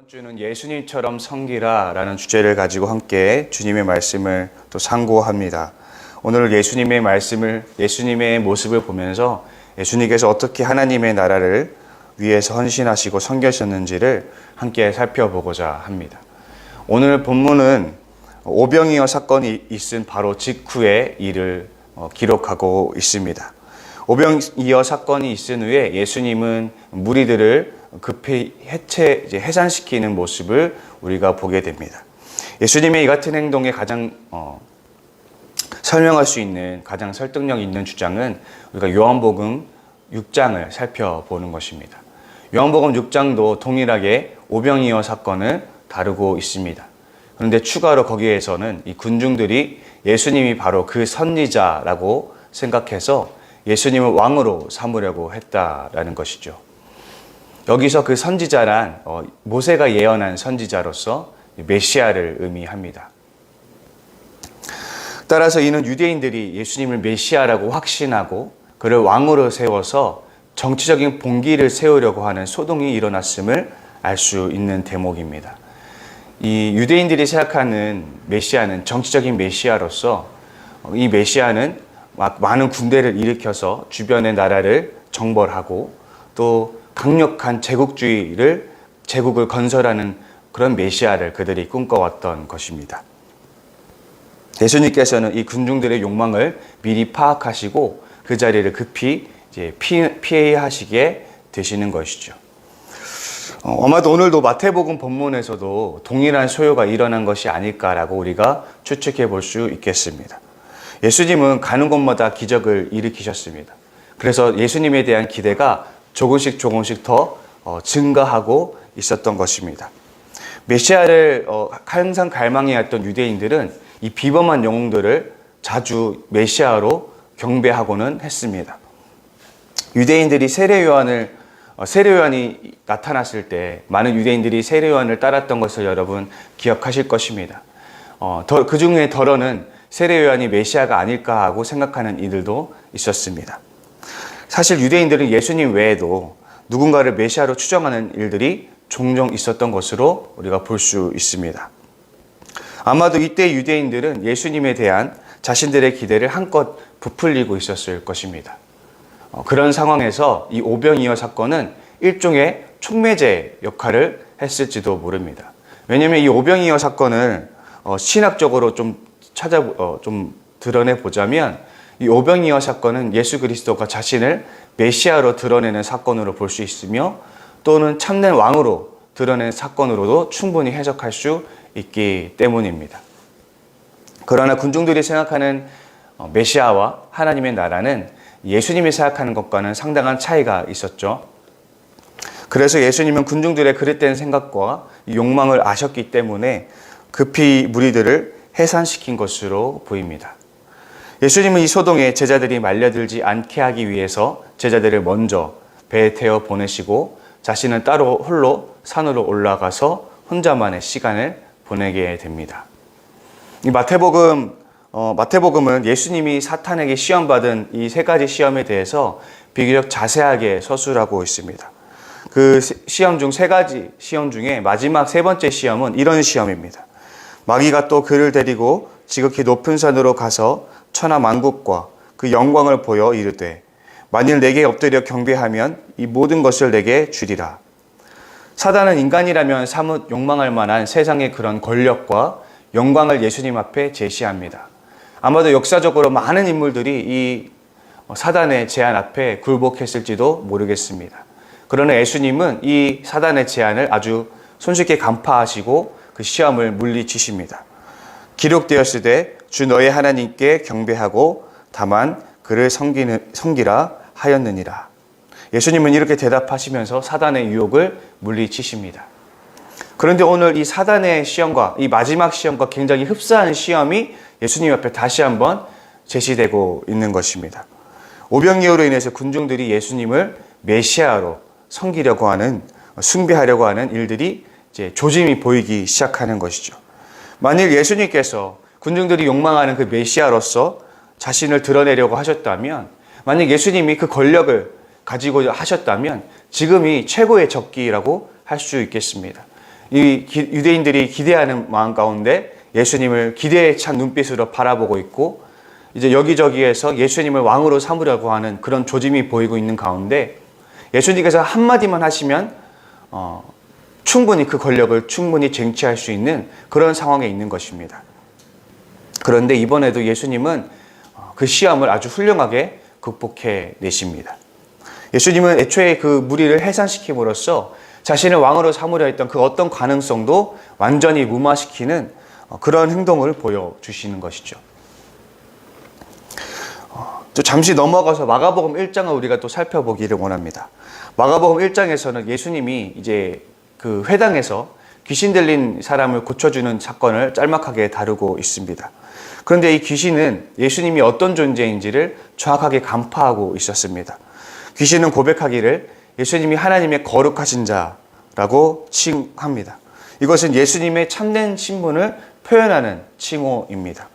이번 주는 예수님처럼 섬기라 라는 주제를 가지고 함께 주님의 말씀을 또 상고합니다. 오늘 예수님의 모습을 보면서 예수님께서 어떻게 하나님의 나라를 위해서 헌신하시고 섬기셨는지를 함께 살펴보고자 합니다. 오늘 본문은 오병이어 사건이 있은 바로 직후의 일을 기록하고 있습니다. 오병이어 사건이 있은 후에 예수님은 무리들을 급히 해산시키는 모습을 우리가 보게 됩니다. 예수님의 이 같은 행동에 가장 설명할 수 있는 가장 설득력 있는 주장은 우리가 요한복음 6장을 살펴보는 것입니다. 요한복음 6장도 동일하게 오병이어 사건을 다루고 있습니다. 그런데 추가로 거기에서는 이 군중들이 예수님이 바로 그 선지자라고 생각해서 예수님을 왕으로 삼으려고 했다라는 것이죠. 여기서 그 선지자란 모세가 예언한 선지자로서 메시아를 의미합니다. 따라서 이는 유대인들이 예수님을 메시아라고 확신하고 그를 왕으로 세워서 정치적인 봉기를 세우려고 하는 소동이 일어났음을 알 수 있는 대목입니다. 이 유대인들이 생각하는 메시아는 정치적인 메시아로서 이 메시아는 많은 군대를 일으켜서 주변의 나라를 정벌하고 또 강력한 제국을 건설하는 그런 메시아를 그들이 꿈꿔왔던 것입니다. 예수님께서는 이 군중들의 욕망을 미리 파악하시고 그 자리를 급히 피하시게 되시는 것이죠. 아마도 오늘도 마태복음 본문에서도 동일한 소요가 일어난 것이 아닐까라고 우리가 추측해 볼 수 있겠습니다. 예수님은 가는 곳마다 기적을 일으키셨습니다. 그래서 예수님에 대한 기대가 조금씩 더 증가하고 있었던 것입니다. 메시아를 항상 갈망해왔던 유대인들은 이 비범한 영웅들을 자주 메시아로 경배하고는 했습니다. 유대인들이 세례요한이 나타났을 때 많은 유대인들이 세례요한을 따랐던 것을 여러분 기억하실 것입니다. 그 중에 덜어는 세례요한이 메시아가 아닐까 하고 생각하는 이들도 있었습니다. 사실 유대인들은 예수님 외에도 누군가를 메시아로 추정하는 일들이 종종 있었던 것으로 우리가 볼 수 있습니다. 아마도 이때 유대인들은 예수님에 대한 자신들의 기대를 한껏 부풀리고 있었을 것입니다. 그런 상황에서 이 오병이어 사건은 일종의 촉매제 역할을 했을지도 모릅니다. 왜냐하면 이 오병이어 사건을 신학적으로 좀 드러내 보자면 이 오병이어 사건은 예수 그리스도가 자신을 메시아로 드러내는 사건으로 볼 수 있으며 또는 참된 왕으로 드러내는 사건으로도 충분히 해석할 수 있기 때문입니다. 그러나 군중들이 생각하는 메시아와 하나님의 나라는 예수님이 생각하는 것과는 상당한 차이가 있었죠. 그래서 예수님은 군중들의 그릇된 생각과 욕망을 아셨기 때문에 급히 무리들을 해산시킨 것으로 보입니다. 예수님은 이 소동에 제자들이 말려들지 않게 하기 위해서 제자들을 먼저 배에 태워 보내시고 자신은 따로 홀로 산으로 올라가서 혼자만의 시간을 보내게 됩니다. 이 마태복음은 예수님이 사탄에게 시험받은 이 세 가지 시험에 대해서 비교적 자세하게 서술하고 있습니다. 그 세 가지 시험 중에 마지막 세 번째 시험은 이런 시험입니다. 마귀가 또 그를 데리고 지극히 높은 산으로 가서 천하 만국과 그 영광을 보여 이르되 만일 내게 엎드려 경배하면 이 모든 것을 내게 주리라. 사단은 인간이라면 사뭇 욕망할 만한 세상의 그런 권력과 영광을 예수님 앞에 제시합니다. 아마도 역사적으로 많은 인물들이 이 사단의 제안 앞에 굴복했을지도 모르겠습니다. 그러나 예수님은 이 사단의 제안을 아주 손쉽게 간파하시고 그 시험을 물리치십니다. 기록되었으되 주 너의 하나님께 경배하고 다만 그를 섬기라 하였느니라. 예수님은 이렇게 대답하시면서 사단의 유혹을 물리치십니다. 그런데 오늘 이 사단의 시험과 이 마지막 시험과 굉장히 흡사한 시험이 예수님 앞에 다시 한번 제시되고 있는 것입니다. 오병이어로 인해서 군중들이 예수님을 메시아로 섬기려고 하는, 숭배하려고 하는 일들이 이제 조짐이 보이기 시작하는 것이죠. 만일 예수님께서 군중들이 욕망하는 그 메시아로서 자신을 드러내려고 하셨다면, 만약 예수님이 그 권력을 가지고 하셨다면 지금이 최고의 적기라고 할 수 있겠습니다. 유대인들이 기대하는 마음 가운데 예수님을 기대에 찬 눈빛으로 바라보고 있고, 이제 여기저기에서 예수님을 왕으로 삼으려고 하는 그런 조짐이 보이고 있는 가운데 예수님께서 한마디만 하시면 충분히 그 권력을 충분히 쟁취할 수 있는 그런 상황에 있는 것입니다. 그런데 이번에도 예수님은 그 시험을 아주 훌륭하게 극복해 내십니다. 예수님은 애초에 그 무리를 해산시킴으로써 자신을 왕으로 삼으려 했던 그 어떤 가능성도 완전히 무마시키는 그런 행동을 보여주시는 것이죠. 또 잠시 넘어가서 마가복음 1장을 우리가 또 살펴보기를 원합니다. 마가복음 1장에서는 예수님이 이제 그 회당에서 귀신 들린 사람을 고쳐주는 사건을 짤막하게 다루고 있습니다. 그런데 이 귀신은 예수님이 어떤 존재인지를 정확하게 간파하고 있었습니다. 귀신은 고백하기를 예수님이 하나님의 거룩하신 자라고 칭합니다. 이것은 예수님의 참된 신분을 표현하는 칭호입니다.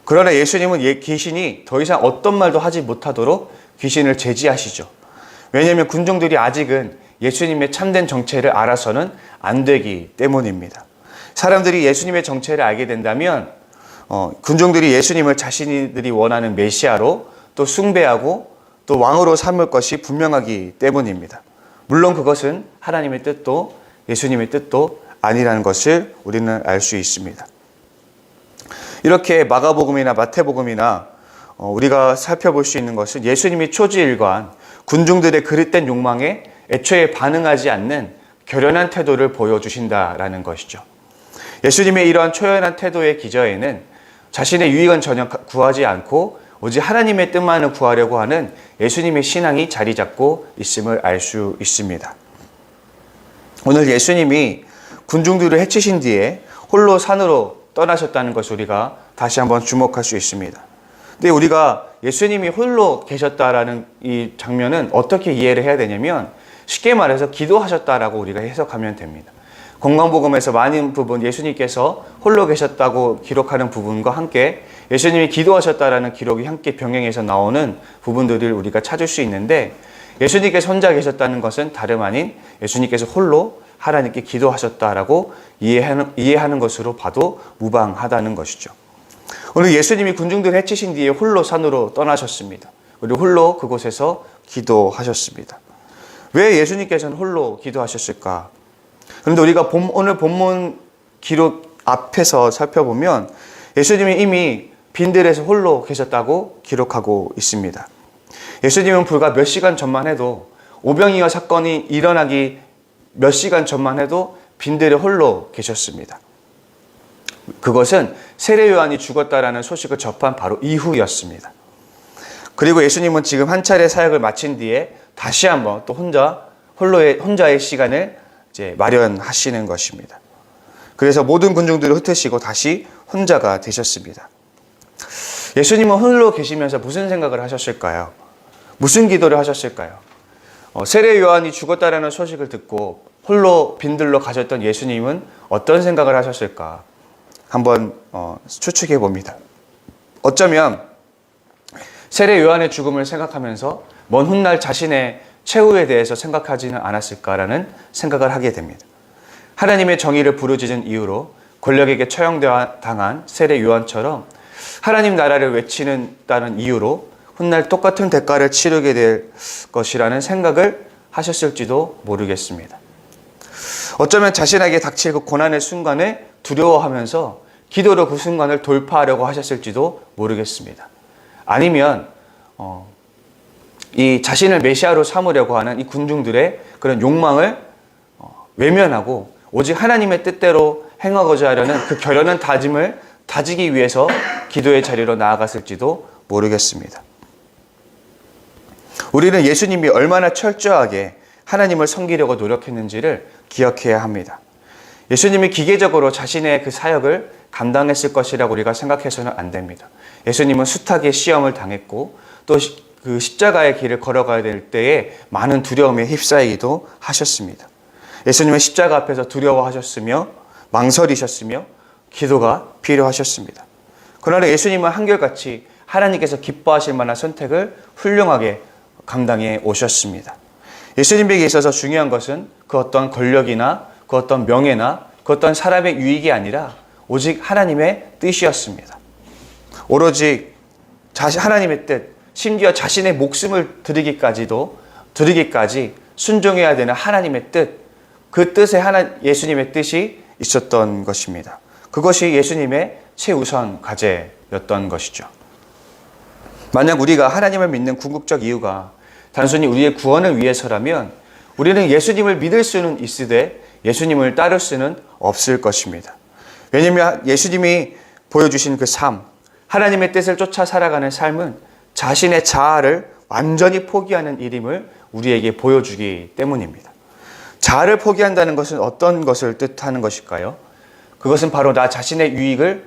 그러나 예수님은 귀신이 더 이상 어떤 말도 하지 못하도록 귀신을 제지하시죠. 왜냐하면 군중들이 아직은 예수님의 참된 정체를 알아서는 안 되기 때문입니다. 사람들이 예수님의 정체를 알게 된다면 군중들이 예수님을 자신들이 원하는 메시아로 또 숭배하고 또 왕으로 삼을 것이 분명하기 때문입니다. 물론 그것은 하나님의 뜻도 예수님의 뜻도 아니라는 것을 우리는 알 수 있습니다. 이렇게 마가복음이나 마태복음이나 우리가 살펴볼 수 있는 것은 예수님이 초지일관 군중들의 그릇된 욕망에 애초에 반응하지 않는 결연한 태도를 보여주신다라는 것이죠. 예수님의 이러한 초연한 태도의 기저에는 자신의 유익은 전혀 구하지 않고 오직 하나님의 뜻만을 구하려고 하는 예수님의 신앙이 자리 잡고 있음을 알 수 있습니다. 오늘 예수님이 군중들을 해치신 뒤에 홀로 산으로 떠나셨다는 것을 우리가 다시 한번 주목할 수 있습니다. 근데 우리가 예수님이 홀로 계셨다라는 이 장면은 어떻게 이해를 해야 되냐면 쉽게 말해서 기도하셨다라고 우리가 해석하면 됩니다. 건강복음에서 많은 부분 예수님께서 홀로 계셨다고 기록하는 부분과 함께 예수님이 기도하셨다라는 기록이 함께 병행해서 나오는 부분들을 우리가 찾을 수 있는데 예수님께서 혼자 계셨다는 것은 다름 아닌 예수님께서 홀로 하나님께 기도하셨다라고 이해하는 것으로 봐도 무방하다는 것이죠. 오늘 예수님이 군중들을 해치신 뒤에 홀로 산으로 떠나셨습니다. 그리고 홀로 그곳에서 기도하셨습니다. 왜 예수님께서는 홀로 기도하셨을까? 그런데 우리가 오늘 본문 기록 앞에서 살펴보면 예수님이 이미 빈들에서 홀로 계셨다고 기록하고 있습니다. 예수님은 불과 몇 시간 전만 해도 오병이어 사건이 일어나기 몇 시간 전만 해도 빈들에 홀로 계셨습니다. 그것은 세례 요한이 죽었다라는 소식을 접한 바로 이후였습니다. 그리고 예수님은 지금 한 차례 사역을 마친 뒤에 다시 한번 또 혼자의 시간을 이제 마련하시는 것입니다. 그래서 모든 군중들을 흩으시고 다시 혼자가 되셨습니다. 예수님은 홀로 계시면서 무슨 생각을 하셨을까요? 무슨 기도를 하셨을까요? 세례 요한이 죽었다라는 소식을 듣고 홀로 빈들로 가셨던 예수님은 어떤 생각을 하셨을까? 한번 추측해 봅니다. 어쩌면 세례 요한의 죽음을 생각하면서 먼 훗날 자신의 최후에 대해서 생각하지는 않았을까라는 생각을 하게 됩니다. 하나님의 정의를 부르짖은 이유로 권력에게 처형당한 세례 요한처럼 하나님 나라를 외치는다는 이유로 훗날 똑같은 대가를 치르게 될 것이라는 생각을 하셨을지도 모르겠습니다. 어쩌면 자신에게 닥칠 그 고난의 순간에 두려워하면서 기도로 그 순간을 돌파하려고 하셨을지도 모르겠습니다. 아니면 이 자신을 메시아로 삼으려고 하는 이 군중들의 그런 욕망을 외면하고 오직 하나님의 뜻대로 행하고자 하려는 그 결연한 다짐을 다지기 위해서 기도의 자리로 나아갔을지도 모르겠습니다. 우리는 예수님이 얼마나 철저하게 하나님을 섬기려고 노력했는지를 기억해야 합니다. 예수님이 기계적으로 자신의 그 사역을 감당했을 것이라고 우리가 생각해서는 안 됩니다. 예수님은 숱하게 시험을 당했고 또 그 십자가의 길을 걸어가야 될 때에 많은 두려움에 휩싸이기도 하셨습니다. 예수님은 십자가 앞에서 두려워하셨으며 망설이셨으며 기도가 필요하셨습니다. 그러나 예수님은 한결같이 하나님께서 기뻐하실 만한 선택을 훌륭하게 감당해 오셨습니다. 예수님에게 있어서 중요한 것은 그 어떤 권력이나 그 어떤 명예나 그 어떤 사람의 유익이 아니라 오직 하나님의 뜻이었습니다. 오로지 하나님의 뜻, 심지어 자신의 목숨을 드리기까지 순종해야 되는 하나님의 뜻, 그 뜻에 예수님의 뜻이 있었던 것입니다. 그것이 예수님의 최우선 과제였던 것이죠. 만약 우리가 하나님을 믿는 궁극적 이유가 단순히 우리의 구원을 위해서라면 우리는 예수님을 믿을 수는 있으되 예수님을 따를 수는 없을 것입니다. 왜냐하면 예수님이 보여주신 그 삶, 하나님의 뜻을 쫓아 살아가는 삶은 자신의 자아를 완전히 포기하는 일임을 우리에게 보여주기 때문입니다. 자아를 포기한다는 것은 어떤 것을 뜻하는 것일까요? 그것은 바로 나 자신의 유익을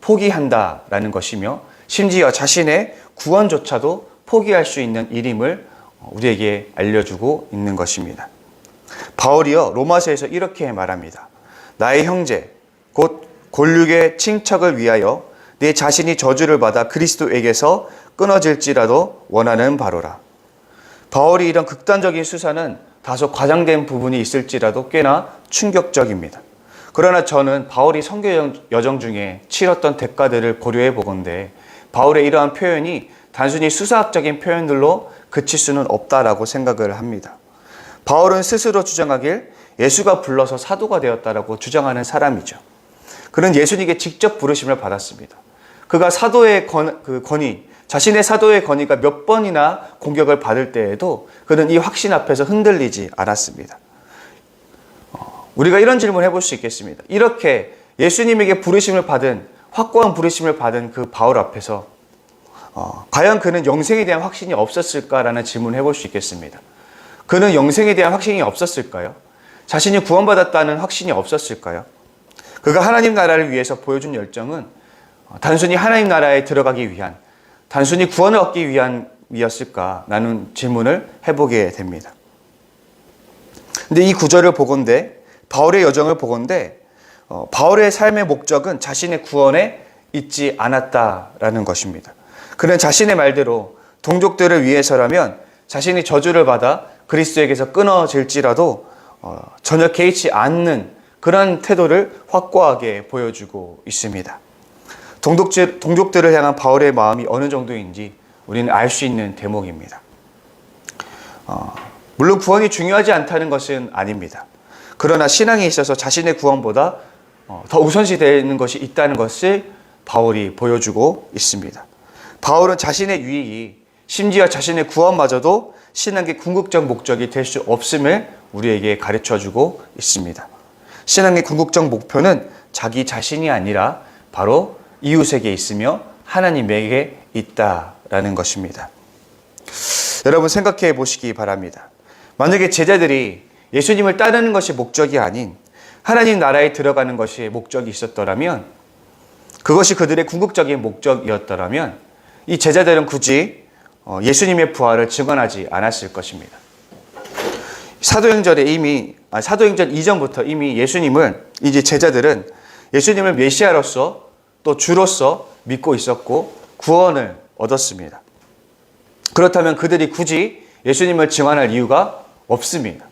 포기한다라는 것이며 심지어 자신의 구원조차도 포기할 수 있는 일임을 우리에게 알려주고 있는 것입니다. 바울이요 로마서에서 이렇게 말합니다. 나의 형제 곧 골육의 친척을 위하여 내 자신이 저주를 받아 그리스도에게서 끊어질지라도 원하는 바로라. 바울이 이런 극단적인 수사는 다소 과장된 부분이 있을지라도 꽤나 충격적입니다. 그러나 저는 바울이 선교 여정 중에 치렀던 대가들을 고려해 보건대 바울의 이러한 표현이 단순히 수사학적인 표현들로 그칠 수는 없다라고 생각을 합니다. 바울은 스스로 주장하길 예수가 불러서 사도가 되었다라고 주장하는 사람이죠. 그는 예수님께 직접 부르심을 받았습니다. 그가 사도의 권위, 자신의 사도의 권위가 몇 번이나 공격을 받을 때에도 그는 이 확신 앞에서 흔들리지 않았습니다. 우리가 이런 질문을 해볼 수 있겠습니다. 이렇게 예수님에게 부르심을 받은, 확고한 부르심을 받은 그 바울 앞에서 과연 그는 영생에 대한 확신이 없었을까라는 질문을 해볼 수 있겠습니다. 그는 영생에 대한 확신이 없었을까요? 자신이 구원받았다는 확신이 없었을까요? 그가 하나님 나라를 위해서 보여준 열정은 단순히 하나님 나라에 들어가기 위한, 단순히 구원을 얻기 위함이었을까라는 질문을 해보게 됩니다. 근데 이 구절을 보건대, 바울의 여정을 보건대, 바울의 삶의 목적은 자신의 구원에 있지 않았다라는 것입니다. 그는 자신의 말대로 동족들을 위해서라면 자신이 저주를 받아 그리스도에게서 끊어질지라도 전혀 개의치 않는 그런 태도를 확고하게 보여주고 있습니다. 동족들을 향한 바울의 마음이 어느 정도인지 우리는 알 수 있는 대목입니다. 물론 구원이 중요하지 않다는 것은 아닙니다. 그러나 신앙에 있어서 자신의 구원보다 더 우선시되는 것이 있다는 것을 바울이 보여주고 있습니다. 바울은 자신의 유익이 심지어 자신의 구원마저도 신앙의 궁극적 목적이 될 수 없음을 우리에게 가르쳐주고 있습니다. 신앙의 궁극적 목표는 자기 자신이 아니라 바로 이웃에게 있으며 하나님에게 있다라는 것입니다. 여러분 생각해 보시기 바랍니다. 만약에 제자들이 예수님을 따르는 것이 목적이 아닌 하나님 나라에 들어가는 것이 목적이 있었더라면, 그것이 그들의 궁극적인 목적이었더라면 이 제자들은 굳이 예수님의 부활을 증언하지 않았을 것입니다. 사도행전 이전부터 이미 이제 제자들은 예수님을 메시아로서 또 주로서 믿고 있었고 구원을 얻었습니다. 그렇다면 그들이 굳이 예수님을 증언할 이유가 없습니다.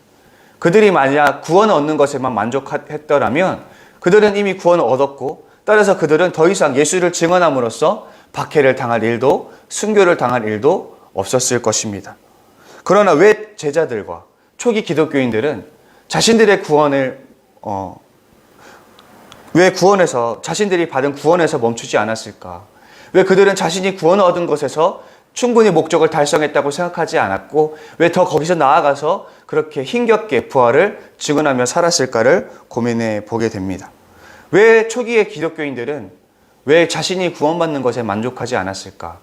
그들이 만약 구원을 얻는 것에만 만족했더라면 그들은 이미 구원을 얻었고, 따라서 그들은 더 이상 예수를 증언함으로써 박해를 당할 일도 순교를 당할 일도 없었을 것입니다. 그러나 왜 제자들과 초기 기독교인들은 자신들의 구원을 왜 자신들이 받은 구원에서 멈추지 않았을까? 왜 그들은 자신이 구원을 얻은 것에서 충분히 목적을 달성했다고 생각하지 않았고 왜 더 거기서 나아가서 그렇게 힘겹게 부활을 증언하며 살았을까를 고민해 보게 됩니다. 왜 초기의 기독교인들은 왜 자신이 구원받는 것에 만족하지 않았을까?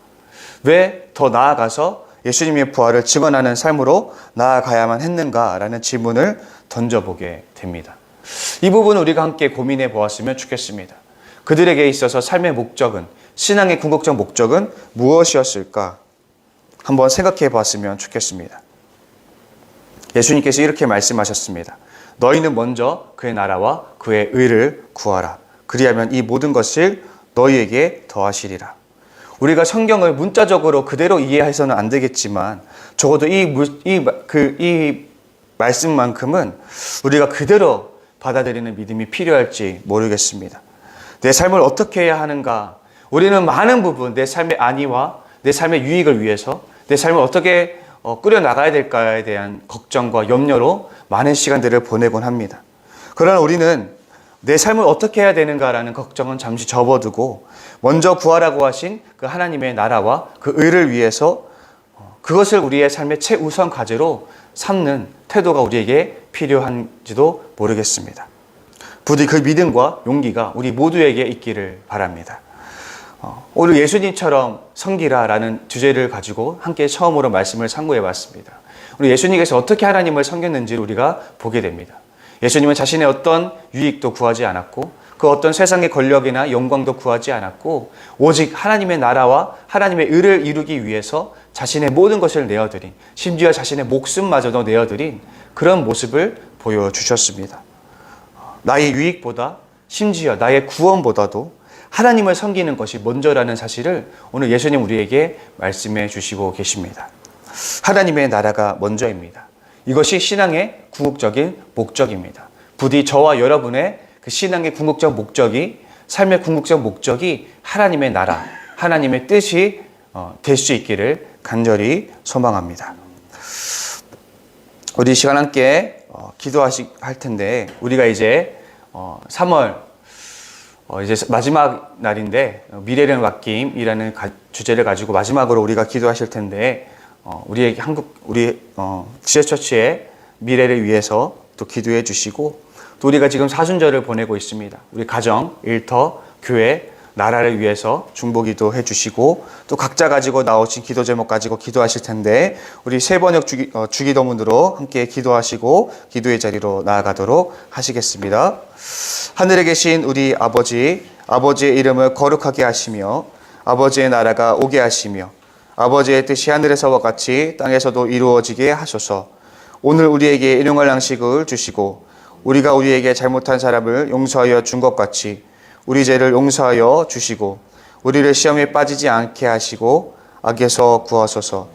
왜 더 나아가서 예수님의 부활을 증언하는 삶으로 나아가야만 했는가라는 질문을 던져보게 됩니다. 이 부분을 우리가 함께 고민해 보았으면 좋겠습니다. 그들에게 있어서 삶의 목적은, 신앙의 궁극적 목적은 무엇이었을까? 한번 생각해 봤으면 좋겠습니다. 예수님께서 이렇게 말씀하셨습니다. 너희는 먼저 그의 나라와 그의 의를 구하라. 그리하면 이 모든 것을 너희에게 더하시리라. 우리가 성경을 문자적으로 그대로 이해해서는 안 되겠지만 적어도 이 말씀만큼은 우리가 그대로 받아들이는 믿음이 필요할지 모르겠습니다. 내 삶을 어떻게 해야 하는가? 우리는 많은 부분, 내 삶의 안위와 내 삶의 유익을 위해서 내 삶을 어떻게 꾸려나가야 될까에 대한 걱정과 염려로 많은 시간들을 보내곤 합니다. 그러나 우리는 내 삶을 어떻게 해야 되는가라는 걱정은 잠시 접어두고 먼저 구하라고 하신 그 하나님의 나라와 그 의를 위해서 그것을 우리의 삶의 최우선 과제로 삼는 태도가 우리에게 필요한지도 모르겠습니다. 부디 그 믿음과 용기가 우리 모두에게 있기를 바랍니다. 오늘 예수님처럼 섬기라라는 주제를 가지고 함께 처음으로 말씀을 상고해 봤습니다. 우리 예수님께서 어떻게 하나님을 섬겼는지를 우리가 보게 됩니다. 예수님은 자신의 어떤 유익도 구하지 않았고 그 어떤 세상의 권력이나 영광도 구하지 않았고 오직 하나님의 나라와 하나님의 의를 이루기 위해서 자신의 모든 것을 내어드린, 심지어 자신의 목숨마저도 내어드린 그런 모습을 보여주셨습니다. 나의 유익보다, 심지어 나의 구원보다도 하나님을 섬기는 것이 먼저라는 사실을 오늘 예수님 우리에게 말씀해 주시고 계십니다. 하나님의 나라가 먼저입니다. 이것이 신앙의 궁극적인 목적입니다. 부디 저와 여러분의 그 신앙의 궁극적 목적이, 삶의 궁극적 목적이 하나님의 나라, 하나님의 뜻이 될 수 있기를 간절히 소망합니다. 우리 시간 함께 기도할 텐데, 우리가 이제 3월 이제 마지막 날인데 미래를 맡김이라는 주제를 가지고 마지막으로 우리가 기도하실 텐데, 우리 지혜처치의 미래를 위해서 또 기도해 주시고, 또 우리가 지금 사순절을 보내고 있습니다. 우리 가정, 일터, 교회, 나라를 위해서 중보기도 해주시고 또 각자 가지고 나오신 기도 제목 가지고 기도하실 텐데, 우리 세 번역 주기도문으로 함께 기도하시고 기도의 자리로 나아가도록 하시겠습니다. 하늘에 계신 우리 아버지, 아버지의 이름을 거룩하게 하시며 아버지의 나라가 오게 하시며 아버지의 뜻이 하늘에서와 같이 땅에서도 이루어지게 하소서. 오늘 우리에게 일용할 양식을 주시고 우리가 우리에게 잘못한 사람을 용서하여 준 것 같이 우리 죄를 용서하여 주시고 우리를 시험에 빠지지 않게 하시고 악에서 구하소서.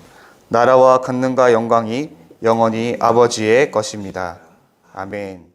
나라와 권능과 영광이 영원히 아버지의 것입니다. 아멘.